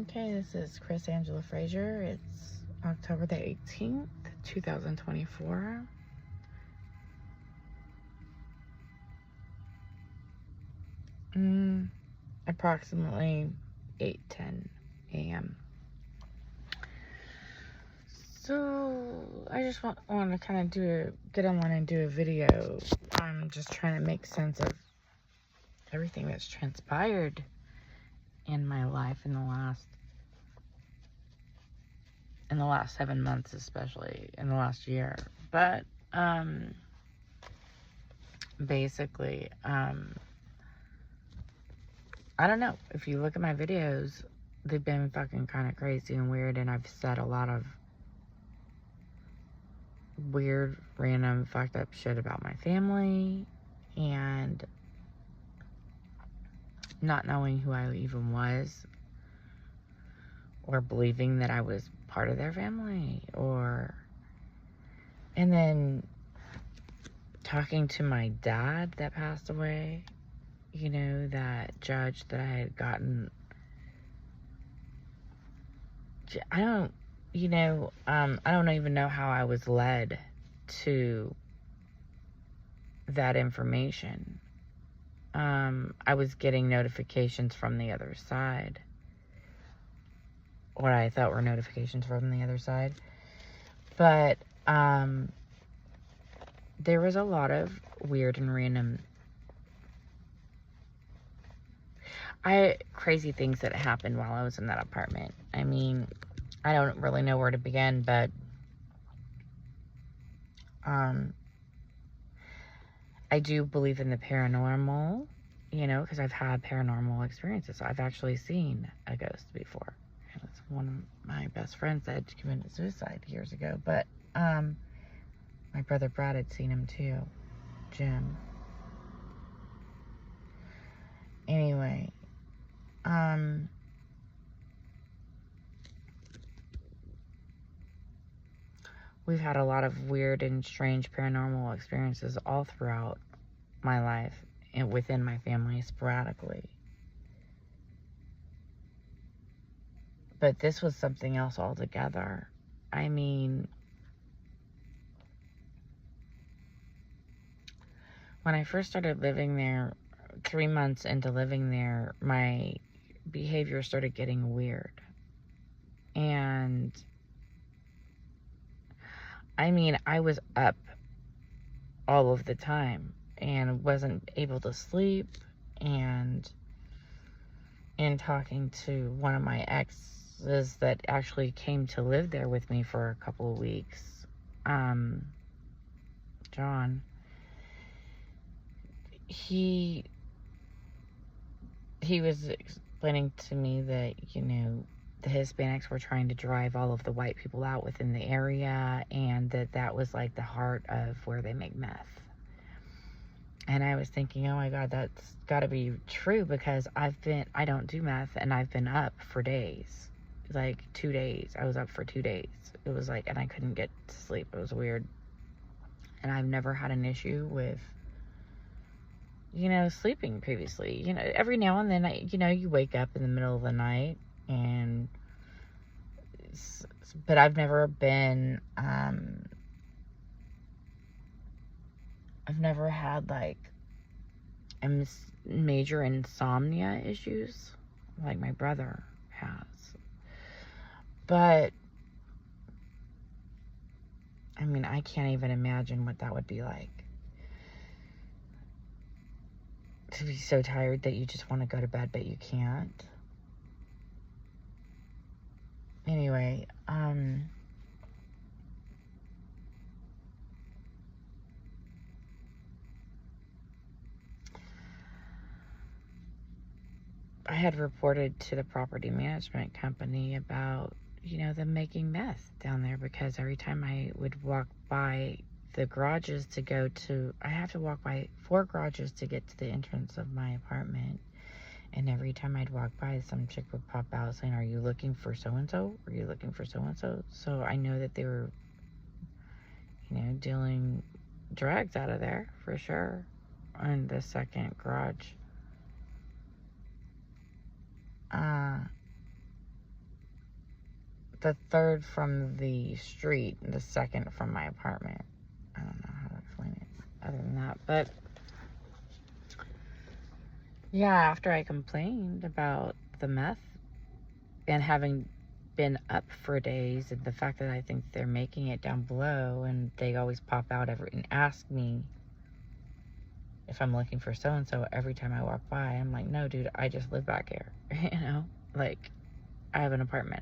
Okay, this is Chris Angela Frazier. It's October the 18th, 2024. Approximately 8:10 a.m. So I just want to kind of get online and do a video. I'm just trying to make sense of everything that's transpired in my life in the last 7 months, especially in the last year. But basically, I don't know. If you look at my videos, they've been fucking kind of crazy and weird, and I've said a lot of weird, random, fucked up shit about my family, and not knowing who I even was, or believing that I was part of their family, and then talking to my dad that passed away, that judge that I had gotten, I don't even know how I was led to that information. I was getting notifications from the other side. What I thought were notifications from the other side. But, there was a lot of weird and random, crazy things that happened while I was in that apartment. I mean, I don't really know where to begin, but, I do believe in the paranormal, because I've had paranormal experiences. I've actually seen a ghost before. And it's one of my best friends that had committed suicide years ago. But my brother Brad had seen him too. Jim. Anyway, we've had a lot of weird and strange paranormal experiences all throughout my life and within my family sporadically. But this was something else altogether. I mean, when I first started living there, 3 months into living there, my behavior started getting weird. And I mean, I was up all of the time and wasn't able to sleep, and in talking to one of my exes that actually came to live there with me for a couple of weeks, John, he was explaining to me that, the Hispanics were trying to drive all of the white people out within the area, and that was like the heart of where they make meth. And I was thinking, oh my God, that's got to be true, because I don't do meth, and I've been up for days, like 2 days. I was up for 2 days. It was like, and I couldn't get to sleep. It was weird. And I've never had an issue with, sleeping previously. Every now and then, you wake up in the middle of the night, but I've never been, I've never had like major insomnia issues like my brother has. But I mean, I can't even imagine what that would be like, to be so tired that you just want to go to bed, but you can't. Anyway, I had reported to the property management company about, them making meth down there, because every time I would walk by the garages to go to, I have to walk by 4 garages to get to the entrance of my apartment. And every time I'd walk by, some chick would pop out saying, "Are you looking for so-and-so? Are you looking for so-and-so?" So I know that they were, dealing drugs out of there for sure on the second garage. the third from the street, the second from my apartment. I don't know how to explain it other than that. But yeah, after I complained about the meth and having been up for days, and the fact that I think they're making it down below, and they always pop out and ask me if I'm looking for so-and-so every time I walk by. I'm like, no, dude, I just live back here. You know, like, I have an apartment.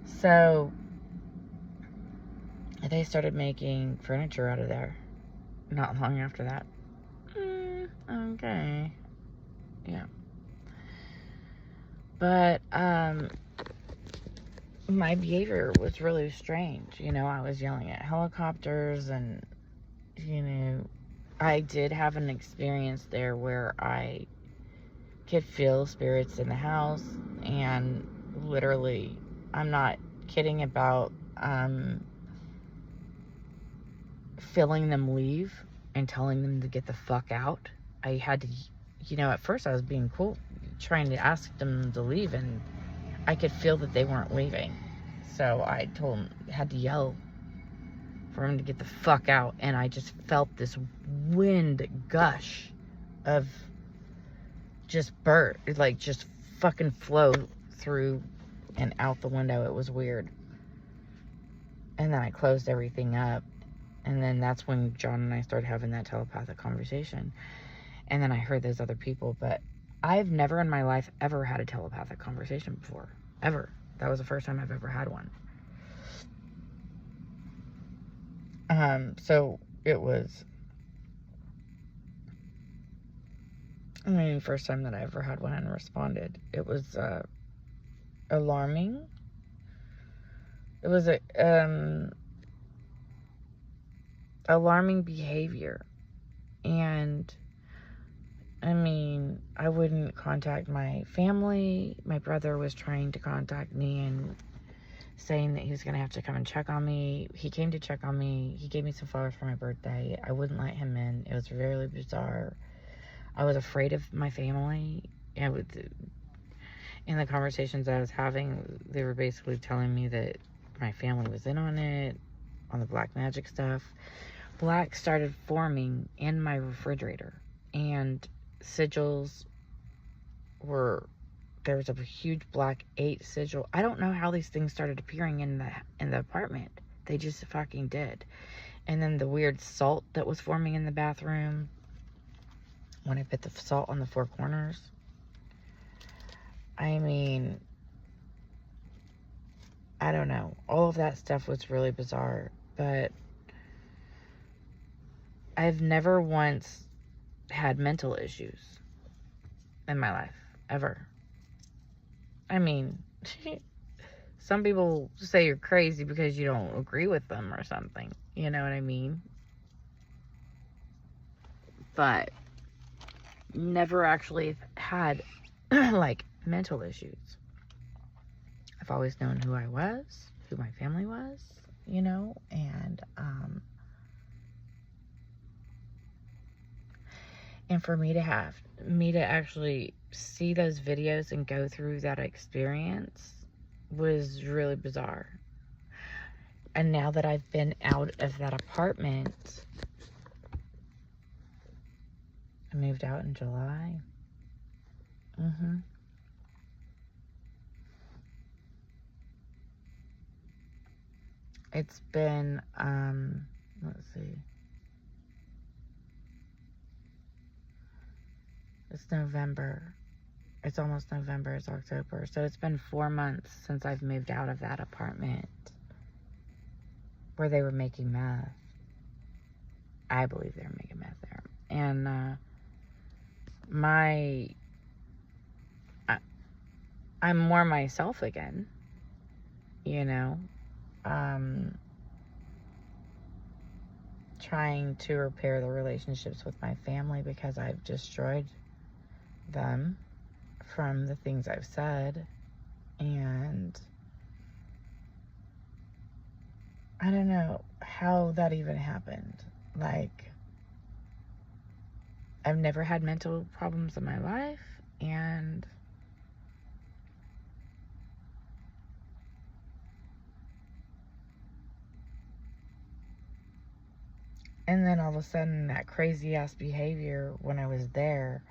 So they started making furniture out of there not long after that. Okay. Yeah. But my behavior was really strange. You know, I was yelling at helicopters, and, you know, I did have an experience there where I could feel spirits in the house, and literally, I'm not kidding about feeling them leave and telling them to get the fuck out. I had to, you know, at first I was being cool, trying to ask them to leave, and I could feel that they weren't leaving. So I told them, had to yell for him to get the fuck out, and I just felt this wind gush of just just fucking flow through and out the window. It was weird. And then I closed everything up, and then that's when John and I started having that telepathic conversation. And then I heard those other people, but I've never in my life ever had a telepathic conversation before. Ever. That was the first time I've ever had one. So it was, first time that I ever had one and responded. It was alarming. It was a alarming behavior. And I wouldn't contact my family. My brother was trying to contact me and saying that he was going to have to come and check on me. He came to check on me. He gave me some flowers for my birthday. I wouldn't let him in. It was really bizarre. I was afraid of my family. In the conversations I was having, they were basically telling me that my family was in on it, on the black magic stuff. Black started forming in my refrigerator, and sigils there was a huge black 8 sigil. I don't know how these things started appearing in the apartment. They just fucking did. And then the weird salt that was forming in the bathroom when I put the salt on the 4 corners. I don't know. All of that stuff was really bizarre, but I've never once had mental issues in my life, ever. Some people say you're crazy because you don't agree with them or something. You know what I mean? But never actually had, mental issues. I've always known who I was, who my family was, you know, and for me to actually see those videos and go through that experience was really bizarre. And now that I've been out of that apartment, I moved out in July. It's been, let's see. It's November. It's almost November. It's October. So it's been 4 months since I've moved out of that apartment where they were making meth. I believe they were making meth there. And I'm more myself again, you know. Trying to repair the relationships with my family because I've destroyed them from the things I've said. And I don't know how that even happened. I've never had mental problems in my life, and And then all of a sudden, that crazy ass behavior when I was there.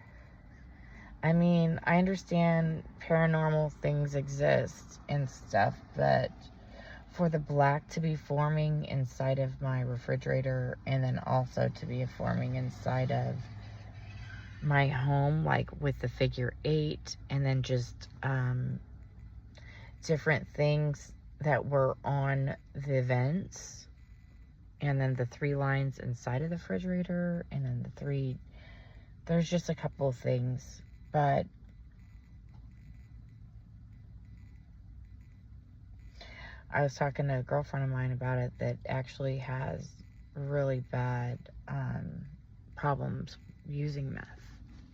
I mean, I understand paranormal things exist and stuff, but for the black to be forming inside of my refrigerator and then also to be forming inside of my home, like with the figure 8, and then just different things that were on the vents, and then the 3 lines inside of the refrigerator, and then the 3, there's just a couple of things, but I was talking to a girlfriend of mine about it that actually has really bad problems using meth.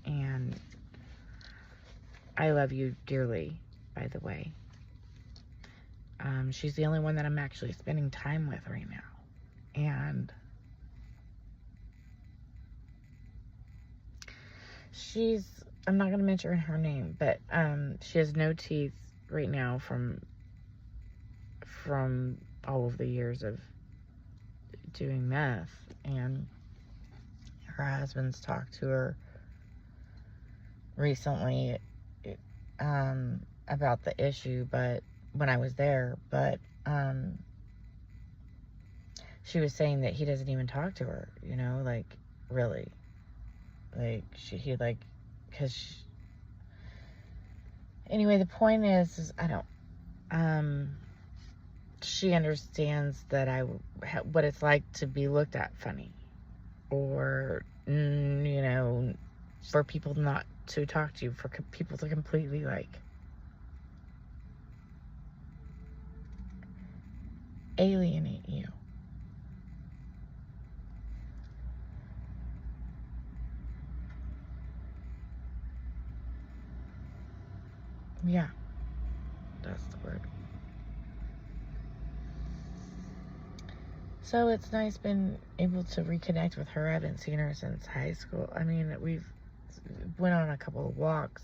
And I love you dearly, by the way. She's the only one that I'm actually spending time with right now. And I'm not going to mention her name, but she has no teeth right now from all of the years of doing meth. And her husband's talked to her recently about the issue, but when I was there, but she was saying that he doesn't even talk to her, you know, like, really, like, anyway, the point is I don't, she understands that what it's like to be looked at funny, or, you know, for people not to talk to you, for people to completely, like, alienate you. Yeah, that's the word. So it's nice being able to reconnect with her. I haven't seen her since high school. I mean, we've went on a couple of walks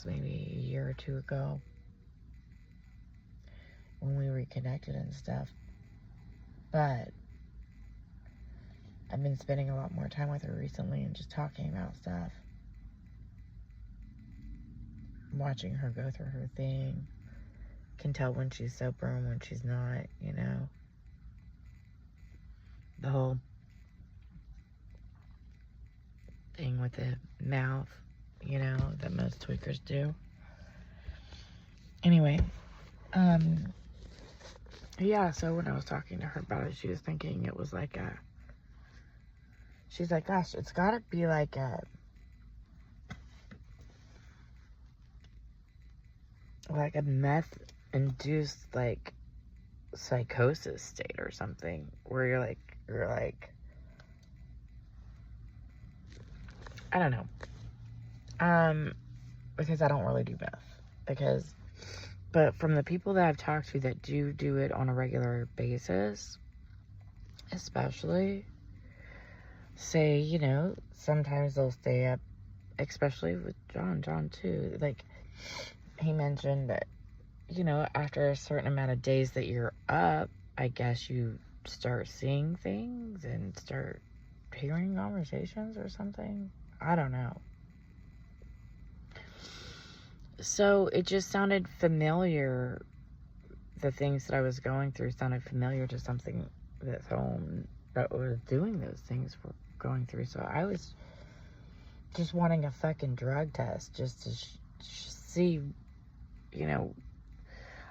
maybe a year or 2 ago when we reconnected and stuff. But I've been spending a lot more time with her recently and just talking about stuff. Watching her go through her thing. Can tell when she's sober and when she's not, you know. The whole thing with the mouth, you know, that most tweakers do. Anyway, yeah, so when I was talking to her about it, she was thinking it was like she's like, gosh, it's gotta be like a meth-induced, like, psychosis state or something, where you're like, I don't know, because I don't really do meth, but from the people that I've talked to that do it on a regular basis, especially, say, you know, sometimes they'll stay up, especially with John too, like, he mentioned that, you know, after a certain amount of days that you're up, I guess you start seeing things and start hearing conversations or something. I don't know. So it just sounded familiar. The things that I was going through sounded familiar to something that's home that was doing those things were going through. So I was just wanting a fucking drug test just to see, you know.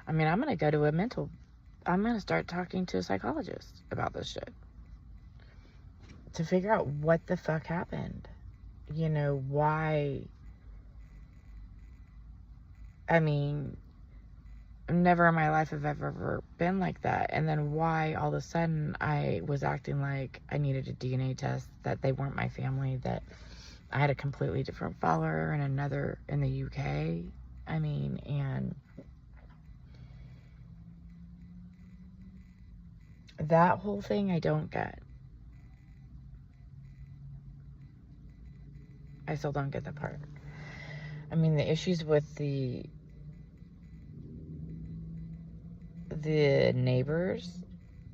I mean, I'm going to start talking to a psychologist about this shit to figure out what the fuck happened. You know, why. I mean, never in my life have I ever been like that. And then why all of a sudden I was acting like I needed a DNA test, that they weren't my family, that I had a completely different follower and another in the UK. I mean, and that whole thing I don't get. I still don't get that part. I mean, the issues with the neighbors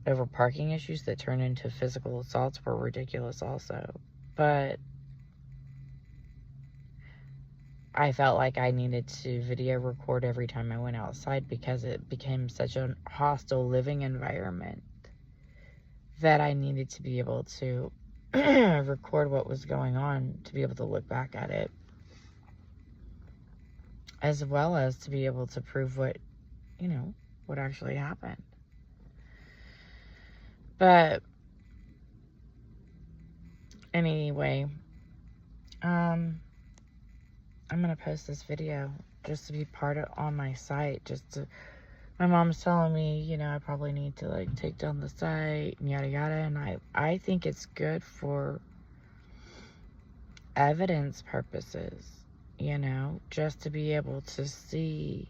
over parking issues that turned into physical assaults were ridiculous also. But I felt like I needed to video record every time I went outside because it became such a hostile living environment that I needed to be able to record what was going on, to be able to look back at it, as well as to be able to prove what, you know, what actually happened. But anyway, I'm gonna post this video just to be part of on my site. My mom's telling me, you know, I probably need to like take down the site and yada yada, and I think it's good for evidence purposes, you know, just to be able to see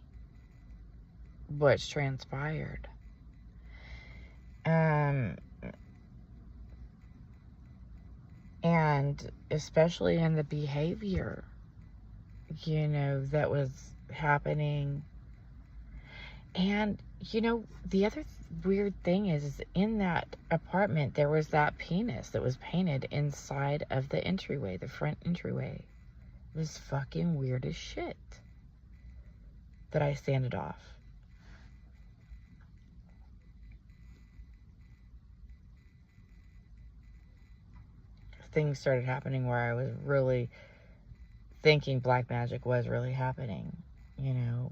what's transpired. And especially in the behavior, you know, that was happening. And, you know, the other weird thing is in that apartment, there was that penis that was painted inside of the entryway, the front entryway. It was fucking weird as shit that I sanded off. Things started happening where I was really thinking black magic was really happening, you know.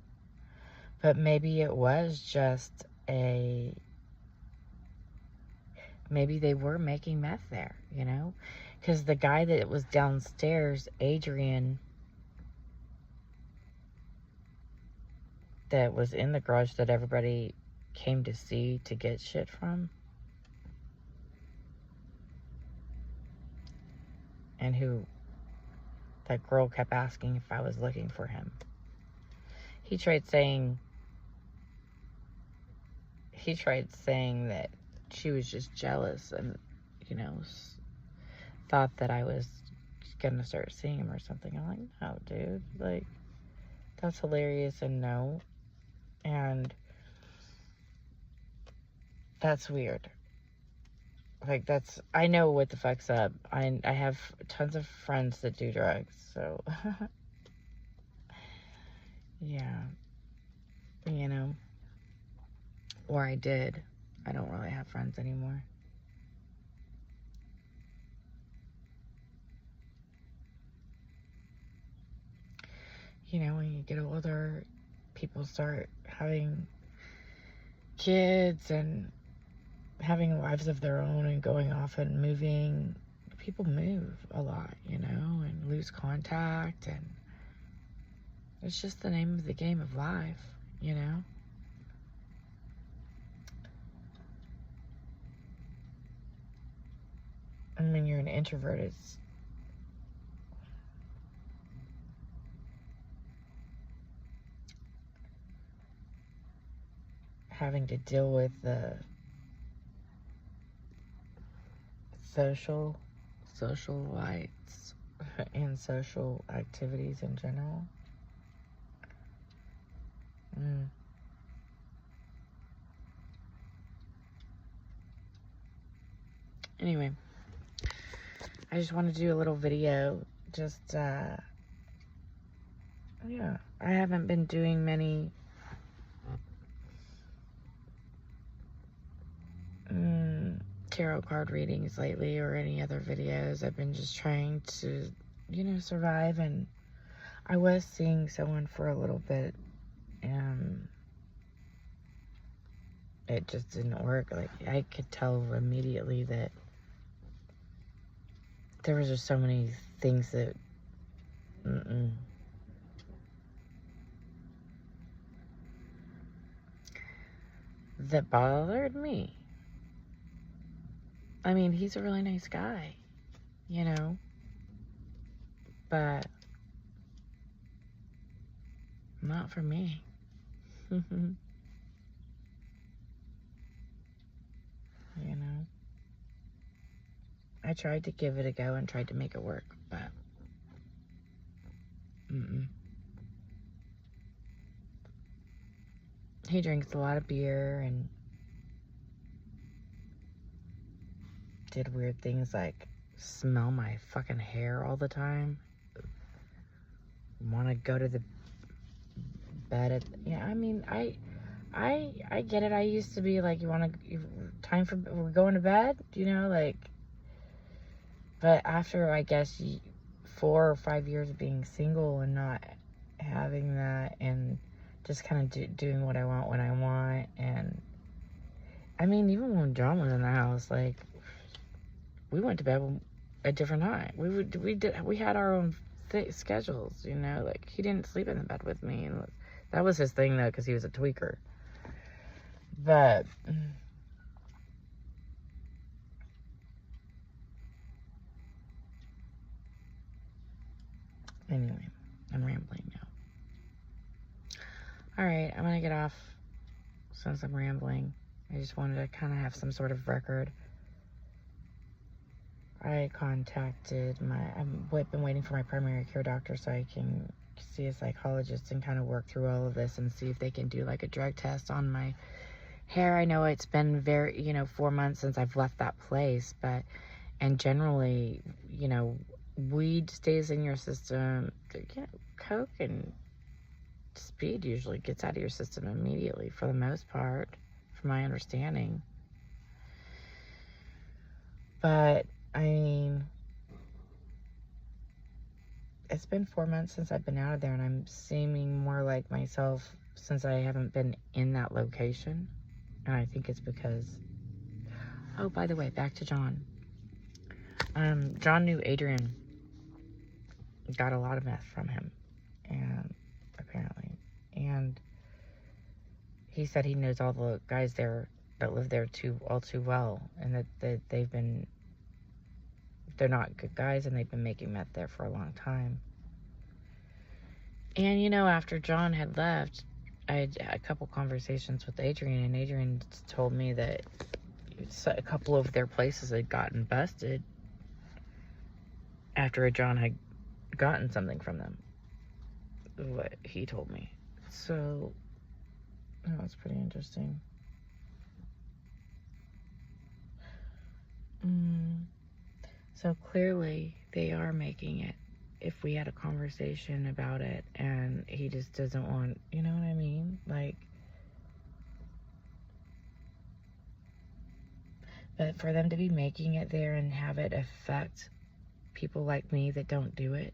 But maybe it was just maybe they were making meth there, you know. Because the guy that was downstairs, Adrian, that was in the garage that everybody came to see to get shit from, and who that girl kept asking if I was looking for him. He tried saying that she was just jealous and, you know, thought that I was gonna start seeing him or something. I'm like, no, dude, like, that's hilarious and no. And that's weird. Like, I know what the fuck's up. I have tons of friends that do drugs, so yeah, you know, or I did. I don't really have friends anymore. You know, when you get older, people start having kids and having lives of their own and going off and moving. People move a lot, you know, and lose contact, and it's just the name of the game of life, you know. And when you're an introvert, it's having to deal with the social lights and social activities in general. Anyway, I just want to do a little video. Just, yeah, I haven't been doing many tarot card readings lately or any other videos. I've been just trying to, you know, survive, and I was seeing someone for a little bit, and it just didn't work. Like, I could tell immediately that there was just so many things that, that bothered me. I mean, he's a really nice guy, you know, but not for me. You know, I tried to give it a go and tried to make it work, but he drinks a lot of beer, and did weird things like smell my fucking hair all the time. Want to go to the bed at, yeah, I mean, I get it. I used to be like, time for, we're going to bed, you know, like, but after, I guess, 4 or 5 years of being single and not having that, and just kind of doing what I want when I want, and, I mean, even when John was in the house, like, we went to bed a different time. We had our own schedules, you know, like, he didn't sleep in the bed with me, and that was his thing, though, because he was a tweaker. But anyway, I'm rambling now. Alright, I'm gonna get off since I'm rambling. I just wanted to kind of have some sort of record. I contacted I've been waiting for my primary care doctor so I can see a psychologist and kind of work through all of this and see if they can do like a drug test on my hair. I know it's been 4 months since I've left that place, and generally, weed stays in your system. Coke and speed usually gets out of your system immediately for the most part, from my understanding. But, I mean, it's been 4 months since I've been out of there, and I'm seeming more like myself since I haven't been in that location. And I think it's because, oh, by the way, back to John. John knew Adrian got a lot of meth from him, and apparently, and he said he knows all the guys there that live there all too well, and that they're not good guys, and they've been making meth there for a long time. And after John had left, I had a couple conversations with Adrian, and Adrian told me that a couple of their places had gotten busted after John had gotten something from them. What he told me. So, that was pretty interesting. So clearly, they are making it. If we had a conversation about it, and he just doesn't want, you know what I mean? Like, but for them to be making it there and have it affect people like me that don't do it,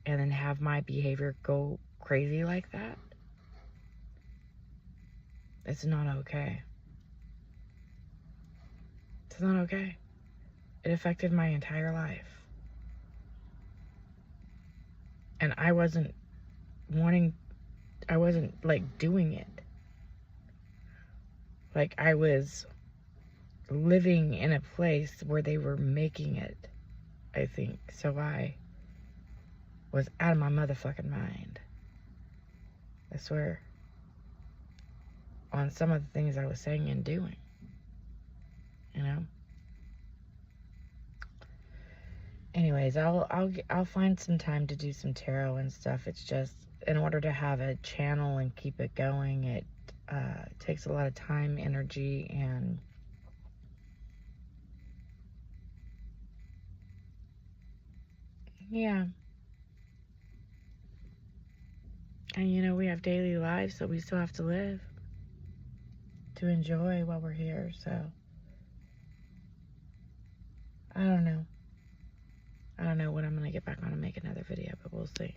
and then have my behavior go crazy like that, it's not okay. It's not okay. It affected my entire life. And I wasn't like doing it. Like, I was living in a place where they were making it, I think. So I was out of my motherfucking mind. I swear. On some of the things I was saying and doing. Anyways, I'll find some time to do some tarot and stuff. It's just, in order to have a channel and keep it going, it takes a lot of time, energy, and yeah. And we have daily lives, so we still have to live to enjoy while we're here. So I don't know when I'm gonna get back on and make another video, but we'll see.